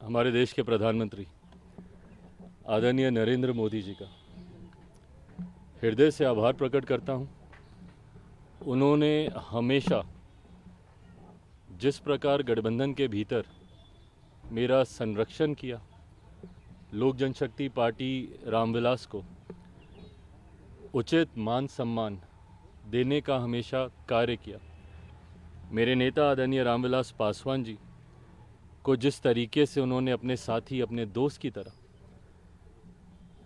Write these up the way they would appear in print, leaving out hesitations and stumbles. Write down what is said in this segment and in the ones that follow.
हमारे देश के प्रधानमंत्री आदरणीय नरेंद्र मोदी जी का हृदय से आभार प्रकट करता हूं। उन्होंने हमेशा जिस प्रकार गठबंधन के भीतर मेरा संरक्षण किया, लोक जनशक्ति पार्टी रामविलास को उचित मान सम्मान देने का हमेशा कार्य किया। मेरे नेता आदरणीय रामविलास पासवान जी को जिस तरीके से उन्होंने अपने साथी, अपने दोस्त की तरह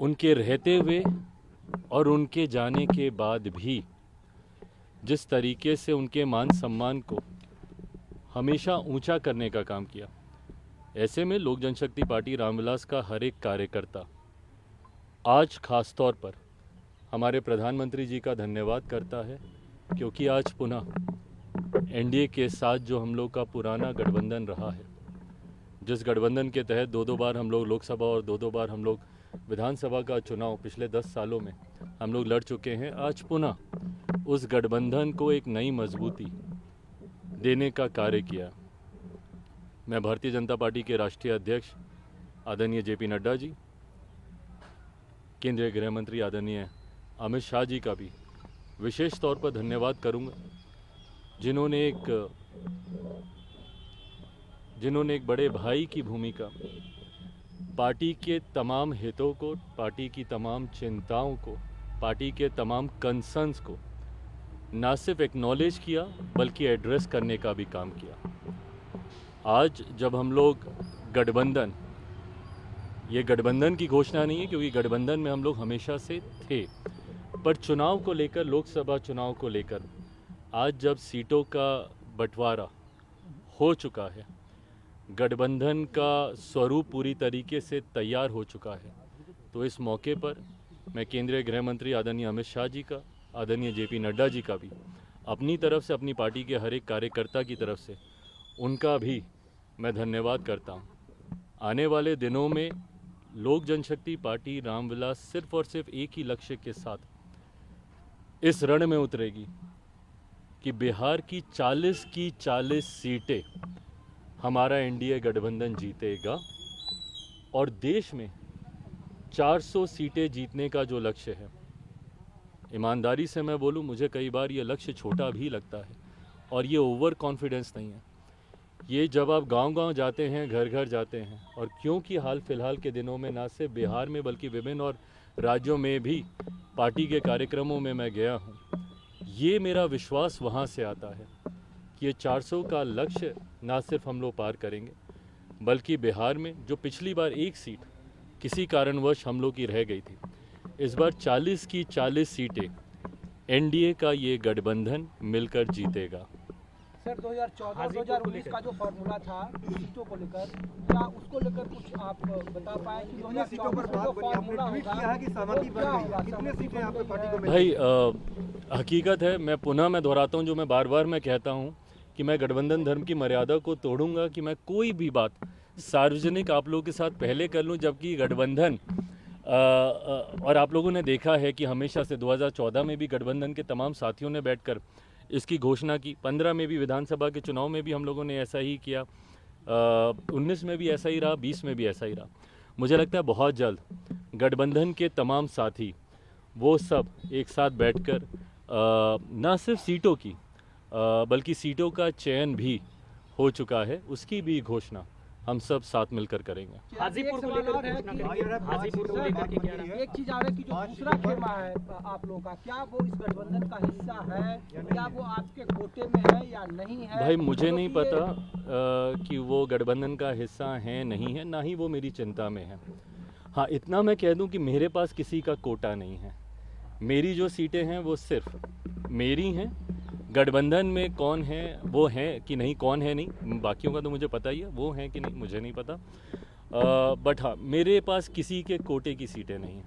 उनके रहते हुए और उनके जाने के बाद भी जिस तरीके से उनके मान सम्मान को हमेशा ऊंचा करने का काम किया, ऐसे में लोक जनशक्ति पार्टी रामविलास का हर एक कार्यकर्ता आज खास तौर पर हमारे प्रधानमंत्री जी का धन्यवाद करता है, क्योंकि आज पुनः एनडीए के साथ जो हम लोग का पुराना गठबंधन रहा है, जिस गठबंधन के तहत दो बार हम लोग लोकसभा और दो बार हम लोग विधानसभा का चुनाव पिछले 10 सालों में हम लोग लड़ चुके हैं, आज पुनः उस गठबंधन को एक नई मजबूती देने का कार्य किया। मैं भारतीय जनता पार्टी के राष्ट्रीय अध्यक्ष आदरणीय जेपी नड्डा जी, केंद्रीय गृह मंत्री आदरणीय अमित शाह जी का भी विशेष तौर पर धन्यवाद करूंगा, जिन्होंने एक बड़े भाई की भूमिका पार्टी के तमाम हितों को, पार्टी की तमाम चिंताओं को, पार्टी के तमाम कंसर्न्स को ना सिर्फ एक्नॉलेज किया बल्कि एड्रेस करने का भी काम किया। आज जब हम लोग गठबंधन, ये गठबंधन की घोषणा नहीं है क्योंकि गठबंधन में हम लोग हमेशा से थे, पर चुनाव को लेकर, लोकसभा चुनाव को लेकर आज जब सीटों का बंटवारा हो चुका है, गठबंधन का स्वरूप पूरी तरीके से तैयार हो चुका है, तो इस मौके पर मैं केंद्रीय गृह मंत्री आदरणीय अमित शाह जी का, आदरणीय जेपी नड्डा जी का भी अपनी तरफ से, अपनी पार्टी के हर एक कार्यकर्ता की तरफ से उनका भी मैं धन्यवाद करता हूं। आने वाले दिनों में लोक जनशक्ति पार्टी रामविलास सिर्फ और सिर्फ एक ही लक्ष्य के साथ इस रण में उतरेगी कि बिहार की 40 सीटें हमारा एनडीए गठबंधन जीतेगा और देश में 400 सीटें जीतने का जो लक्ष्य है, ईमानदारी से मैं बोलूं, मुझे कई बार ये लक्ष्य छोटा भी लगता है और ये ओवर कॉन्फिडेंस नहीं है। ये जब आप गांव-गांव जाते हैं, घर घर जाते हैं, और क्योंकि हाल फिलहाल के दिनों में ना सिर्फ बिहार में बल्कि विभिन्न और राज्यों में भी पार्टी के कार्यक्रमों में मैं गया हूँ, ये मेरा विश्वास वहाँ से आता है कि ये 400 का लक्ष्य ना सिर्फ हम लोग पार करेंगे बल्कि बिहार में जो पिछली बार एक सीट किसी कारणवश हम लोग की रह गई थी, इस बार 40 की 40 सीटें एनडीए का ये गठबंधन मिलकर जीतेगा। सर 2014-2019 का जो फॉर्मूला था सीटों को लेकर, क्या उसको लेकर कुछ आप बता पाए कि 2014 सीटों पर बात बनी, आपने ट्वीट किया है कि सहमति बन गई, कितने सीटें आपके पार्टी को मिली? भाई हकीकत है, मैं दोहराता हूँ जो मैं बार बार मैं कहता हूँ कि मैं गठबंधन धर्म की मर्यादा को तोड़ूंगा कि मैं कोई भी बात सार्वजनिक आप लोगों के साथ पहले कर लूँ, जबकि गठबंधन और आप लोगों ने देखा है कि हमेशा से 2014 में भी गठबंधन के तमाम साथियों ने बैठकर इसकी घोषणा की, 15 में भी विधानसभा के चुनाव में भी हम लोगों ने ऐसा ही किया, 19 में भी ऐसा ही रहा, 20 में भी ऐसा ही रहा। मुझे लगता है बहुत जल्द गठबंधन के तमाम साथी वो सब एक साथ बैठकर ना सिर्फ सीटों की बल्कि सीटों का चयन भी हो चुका है, उसकी भी घोषणा हम सब साथ मिलकर करेंगे। हाजीपुर को लेकर एक चीज आ रही है कि जो दूसरा खेमा है आप लोगों का, क्या वो इस गठबंधन का हिस्सा है, क्या वो आपके कोटे में है या नहीं है? भाई मुझे नहीं पता कि वो गठबंधन का हिस्सा है नहीं है, ना ही वो मेरी चिंता में है। हाँ, इतना मैं कह दूं कि मेरे पास किसी का कोटा नहीं है। मेरी जो सीटें हैं वो सिर्फ मेरी हैं। गठबंधन में कौन है वो है कि नहीं, कौन है नहीं, बाकियों का तो मुझे पता ही है, वो है कि नहीं मुझे नहीं पता, बट हाँ, मेरे पास किसी के कोटे की सीटें नहीं हैं।